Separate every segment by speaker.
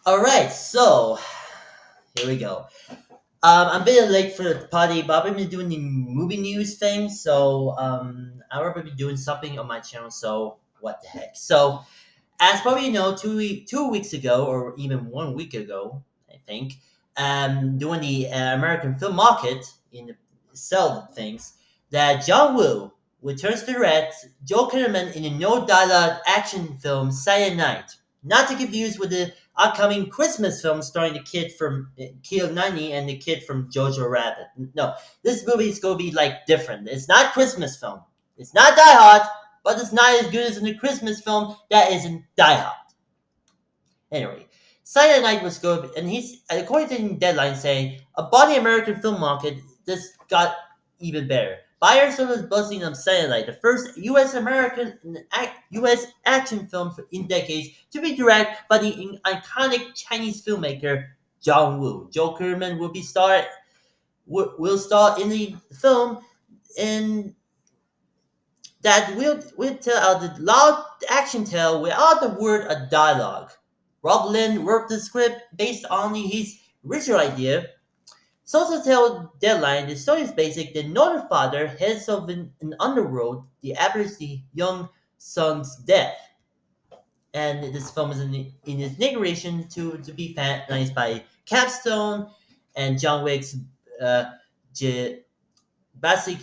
Speaker 1: All right, so here we go. I'm a bit late for the party, but I've been doing the movie news thing, so I will be doing something on my channel. So what the heck? So as probably you know, 2 weeks ago, or even 1 week ago, I think, doing the American film market in the sell things, that John Woo returns to direct Joe Kinnaman in a no dialogue action film Silent Night. Not to confuse with the upcoming Christmas film starring the kid from Kill 90 and the kid from Jojo Rabbit. No, this movie is going to be like different. It's not Christmas film. It's not Die Hard, but it's not as good as in the Christmas film that is in Die Hard. Anyway, Silent Night was good, and he's according to Deadline saying about the American film market, this got even better. Buyers are buzzing on Silent Night, the first U.S. action film in decades to be directed by the iconic Chinese filmmaker John Woo. Joe Kerman will star in the film, and that will tell out the loud action tale without the word a dialogue. Rob Lynn wrote the script based on his original idea. Social tell Deadline, the story is basic. The northern father heads of an underworld, the averages the young son's death. And this film is in its narration to be finalized by Capstone and John Wick's uh, Basic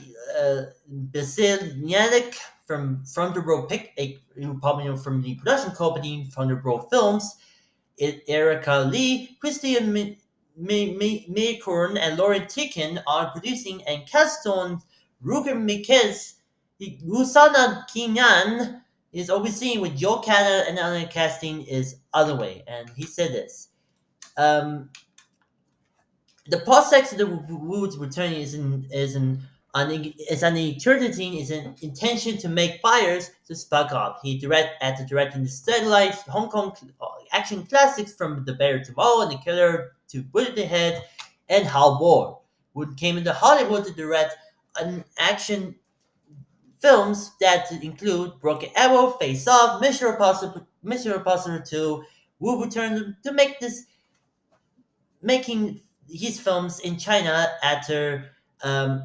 Speaker 1: Basil Yannick from the Row Pick, you probably know from the production company from the Row Films. Erica Lee, Christian Maycorn, and Lauren Ticken are producing, and Caston Ruger Mikes, Rusana Kinnan is overseeing with Joe Canada, and other casting is other way. And he said this. Um, the prospect of the Woods returning is an eternity is an intention to make fires to spark up. He after directing the Satellite Hong Kong action classics from The Bear Tomorrow and The Killer to Bullet the Head and How War. Wood came into Hollywood to direct an action films that include Broken Arrow, Face Off, Mission Impossible 2. Wood returned to make this making his films in China after um,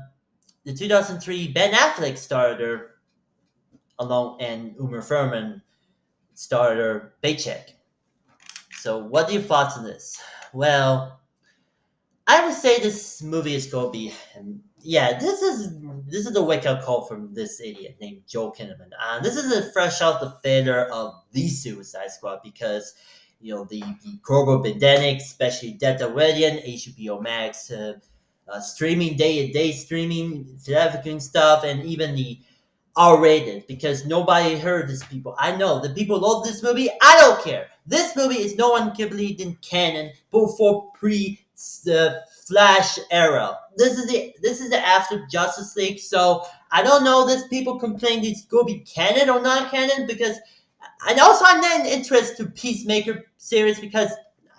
Speaker 1: the 2003 Ben Affleck starter along and Uma Thurman starter Paycheck. So, what are your thoughts on this? Well, I would say this movie is gonna be, yeah, this is a wake up call from this idiot named Joel Kinnaman. This is a fresh out the failure of the Suicide Squad because the global pandemic, especially Delta Variant, HBO Max, streaming day to day streaming, trafficking stuff, and even the R-rated because nobody heard this people. I know the people love this movie. I don't care. This movie is no one can believe in canon before pre the Flash era. This is the after Justice League. So I don't know. This people complain it's going to be canon or not canon because and also I'm not interest to Peacemaker series because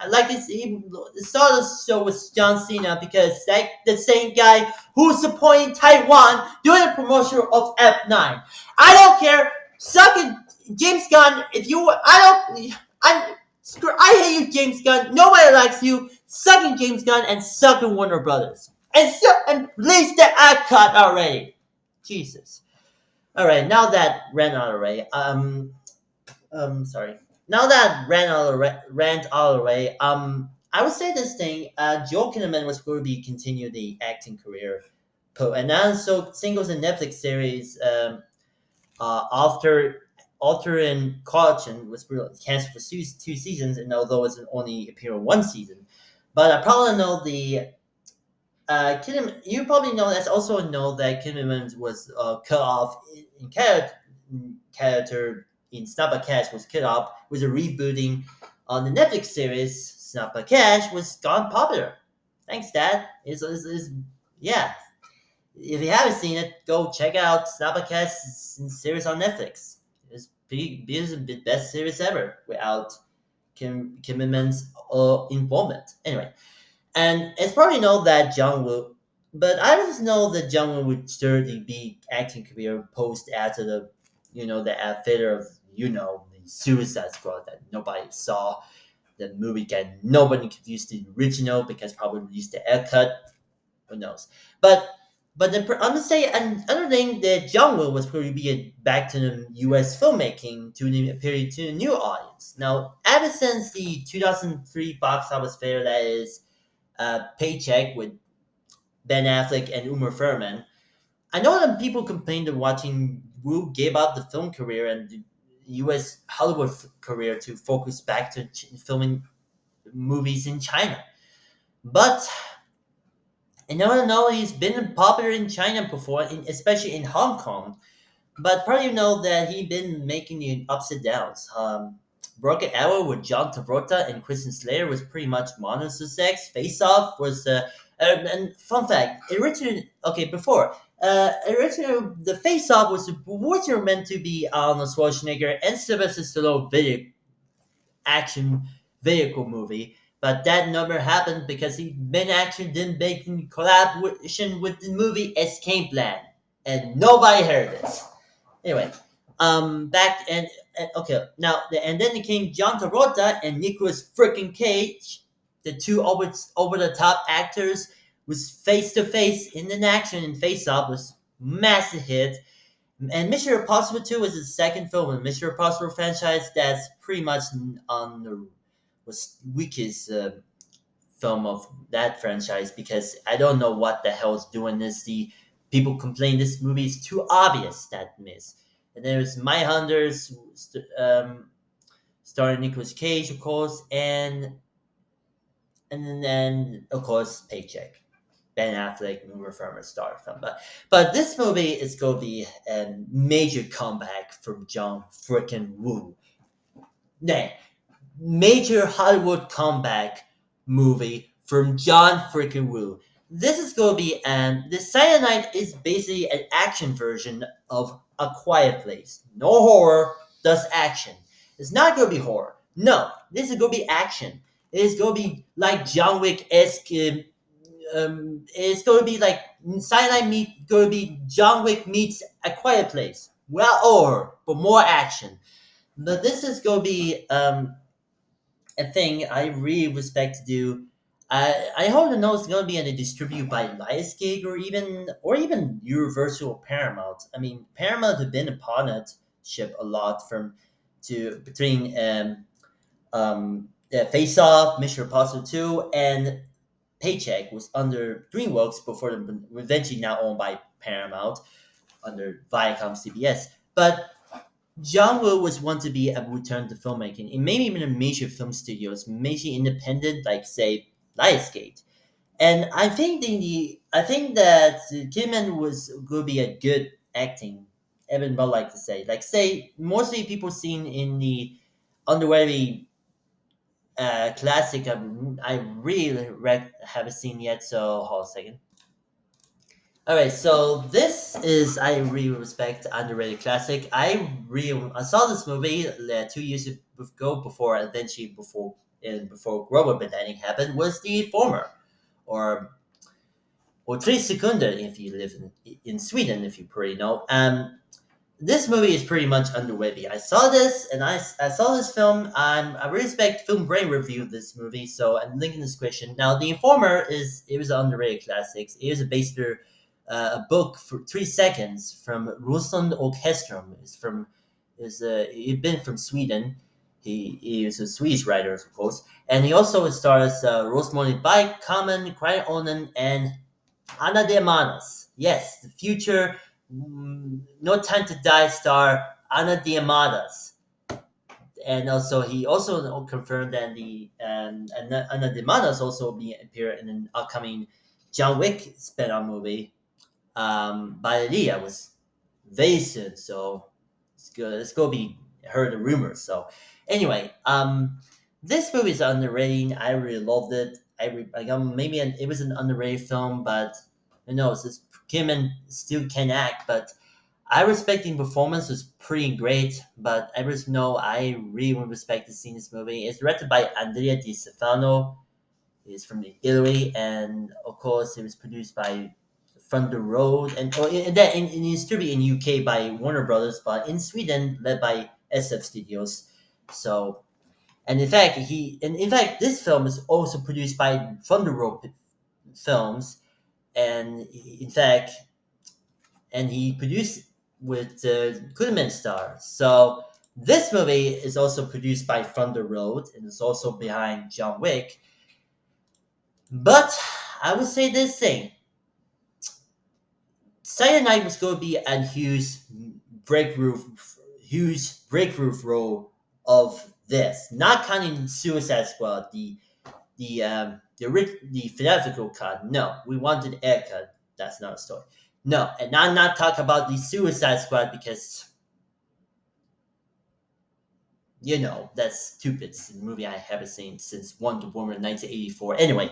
Speaker 1: I like this. It started the show with John Cena because that the same guy who's supporting Taiwan doing a promotion of F9. I don't care. Suck it, James Gunn. If you, I don't. I hate you, James Gunn. Nobody likes you. Sucking James Gunn and sucking Warner Brothers and release the act cut already. Jesus. All right, now that ran out already. Sorry. Now that rant all the way, I would say this thing. Joel Kinnaman was going to be continue the acting career, and also singles and Netflix series. After Alter and Caution was canceled for two seasons, and although it's only appeared on one season, but I probably know the Kinnaman. You probably know that's also know that Kinnaman was cut off in character in Snapper Cash was cut off with a rebooting on the Netflix series. Snapper Cash was gone popular. Thanks, Dad. Yeah. If you haven't seen it, go check out Snapper Cash series on Netflix. It's the best series ever without Kimmerman's involvement. Anyway, and it's probably know that John Woo, but I just know that John Woo would certainly be acting career post after the failure of the Suicide Squad that nobody saw. the movie got nobody confused the original because probably used the haircut. Who knows? But I'm gonna say another thing that John Woo was probably be back to the U.S. filmmaking to appear to a new audience. Now, ever since the 2003 box office fair, that is Paycheck with Ben Affleck and Uma Thurman, I know that people complained of watching Wu gave up the film career and the U.S. Hollywood career to focus back to filming movies in China. But and no, no, he's been popular in China before, especially in Hong Kong. But probably you know that he been making the ups and downs. Broken Arrow with John Travolta and Kristen Slater was pretty much modern success. Face Off was and fun fact, originally okay before originally the Face Off was originally meant to be Arnold Schwarzenegger and Sylvester Stallone video action vehicle movie. But that never happened because he Ben Action didn't make in collaboration with the movie Escape Plan. And nobody heard this. Anyway, back and okay, now and then it came John Travolta and Nicolas freaking Cage, the two over the top actors, was face to face in an action and Face Off was massive hit. And Mission Impossible 2 was the second film in the Mission Impossible franchise that's pretty much on the was weakest film of that franchise because I don't know what the hell is doing this. The people complain this movie is too obvious that miss. And there's My Hunters, starring Nicolas Cage, of course, and then of course Paycheck. Ben Affleck and Uma Thurman star film. But this movie is going to be a major comeback from John freaking Woo. Nah, major Hollywood comeback movie from John freaking Woo. This is going to be the Cyanide is basically an action version of A Quiet Place. No horror, just action. It's not going to be horror. No, this is going to be action. It is going to be like John Wick esque. It's going to be like Cyanide meet going to be John Wick meets A Quiet Place. Well, or but more action. But this is going to be a thing I really respect to do. I hope to know it's going to be in a distributed by Lionsgate or even Universal or Paramount. I mean, Paramount have been a partnership a lot from to between Face Off, Mission Impossible 2, and Paycheck was under DreamWorks before them eventually now owned by Paramount under Viacom CBS. But John Woo was want to be a return to filmmaking, and maybe even in major film studios, maybe independent, like say Lionsgate. And I think that Kinnaman was going to be a good acting. Evan would like to say, like say mostly people seen in the underway classic. I really haven't seen yet. So hold on a second. All right, so this is I really respect underrated classic. I saw this movie 2 years ago before eventually before global pandemic happened was the former or Tre Sekunder if you live in Sweden if you pretty know. This movie is pretty much underway. I saw this and I saw this film. I really respect Film Brain reviewed this movie, so I'm linking this question. Now, The Informer it was an underrated classics. It was based a book for 3 seconds from Rusland Orchestrum. He'd been from Sweden. He is a Swedish writer, of course, and he also stars Rosemarie Bike, Carmen, Cry Onan, and Ana de Manas. Yes, the future No Time to Die star Ana de Manas. And also, he also confirmed that the Ana de Manas also be appear in an upcoming John Wick spin-off movie by Leah was very soon. So it's good. It's gonna be heard the rumors. So anyway, this movie is underrated. I really loved it. It was an underrated film, but who knows? Kim and still can act, but I respect the performance was pretty great. But I just know I really would respect to see this movie. It's directed by Andrea Di Stefano. He's from Italy, and of course, it was produced by Thunder Road, and distributed in UK by Warner Brothers, but in Sweden led by SF Studios. So and in fact, this film is also produced by Thunder Road Films, and in fact, and he produced with Kinnaman star. So this movie is also produced by Thunder Road and is also behind John Wick. But I would say this thing: Silent Night was going to be a breakthrough, huge breakthrough role of this. Not counting Suicide Squad, the theatrical cut. No, we wanted air cut. That's not a story. No, and I'm not talking about the Suicide Squad because that's stupid. It's a movie I haven't seen since Wonder Woman 1984. Anyway,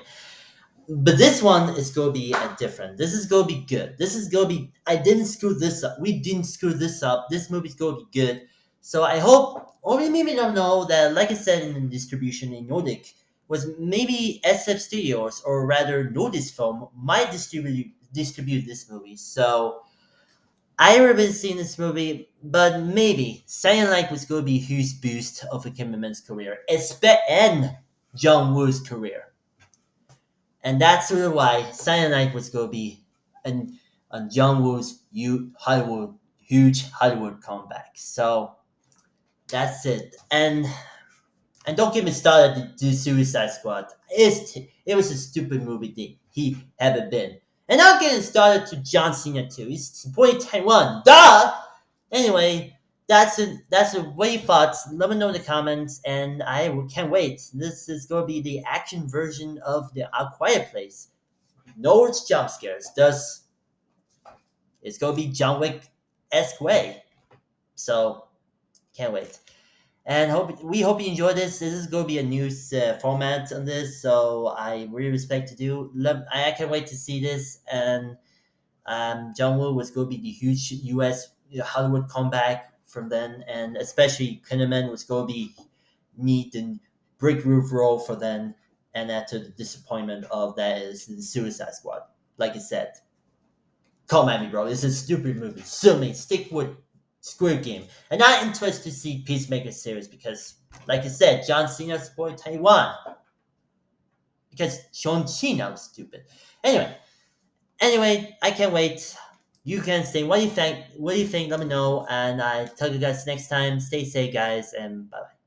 Speaker 1: but this one is gonna be a different. This is gonna be good. This is gonna be. I didn't screw this up. We didn't screw this up. This movie's gonna be good. So I hope, or maybe don't know that, like I said in the distribution in Nordic, was maybe SF Studios or rather Nordic Film might distribute this movie. So I haven't seen this movie, but maybe Silent Night was going to be a huge boost of a Kinnaman's career, and John Woo's career, and that's sort of why Silent Night was going to be an on John Woo's huge Hollywood comeback. So that's it, and don't get me started to Suicide Squad. It was a stupid movie that he haven't been. And I'll get started to John Cena too. He's boy Taiwan. Duh! Anyway, that's a what you thought. Let me know in the comments, and can't wait. This is going to be the action version of the A Quiet Place. No jump scares. Thus, it's going to be John Wick esque way. So can't wait. And we hope you enjoy this. This is going to be a new format on this, so I really respect to do. I can't wait to see this. And John Woo was going to be the huge U.S. Hollywood comeback from then, and especially Kinnaman was going to be neat and break roof role for then. And after the disappointment of that is the Suicide Squad. Like I said, come at me, bro. This is a stupid movie. Sue me. Stick with Squid Game. And I'm interested to see Peacemaker series because, like I said, John Cena supported Taiwan because John Cena was stupid. Anyway, I can't wait. You can say what do you think. What do you think? Let me know, and I tell you guys next time. Stay safe, guys, and bye.